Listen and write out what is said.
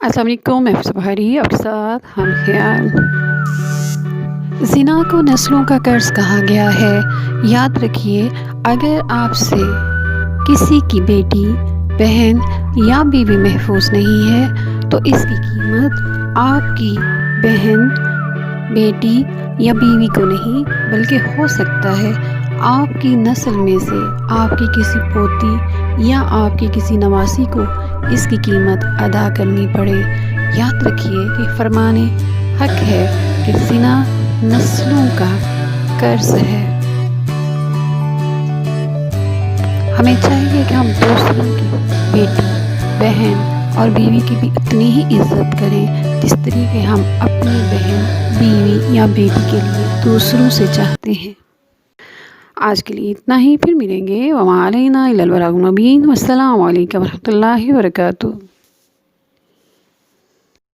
السلام علیکم، میں بہاری آپ کے ساتھ ہم خیال۔ زنا کو نسلوں کا قرض کہا گیا ہے۔ یاد رکھیے، اگر آپ سے کسی کی بیٹی، بہن یا بیوی محفوظ نہیں ہے تو اس کی قیمت آپ کی بہن، بیٹی یا بیوی کو نہیں بلکہ ہو سکتا ہے آپ کی نسل میں سے آپ کی کسی پوتی یا آپ کی کسی نواسی کو اس کی قیمت ادا کرنی پڑے۔ یاد رکھیے کہ فرمان حق ہے کہ زنا نسلوں کا قرض ہے۔ ہمیں چاہیے کہ ہم دوسروں کی بیٹی، بہن اور بیوی کی بھی اتنی ہی عزت کریں جس طریقے ہم اپنی بہن، بیوی یا بیٹی کے لیے دوسروں سے چاہتے ہیں۔ آج کے لیے اتنا ہی، پھر ملیں گے۔ وما علینا الا البلاغ المبین۔ والسلام علیکم ورحمۃ اللہ وبرکاتہ۔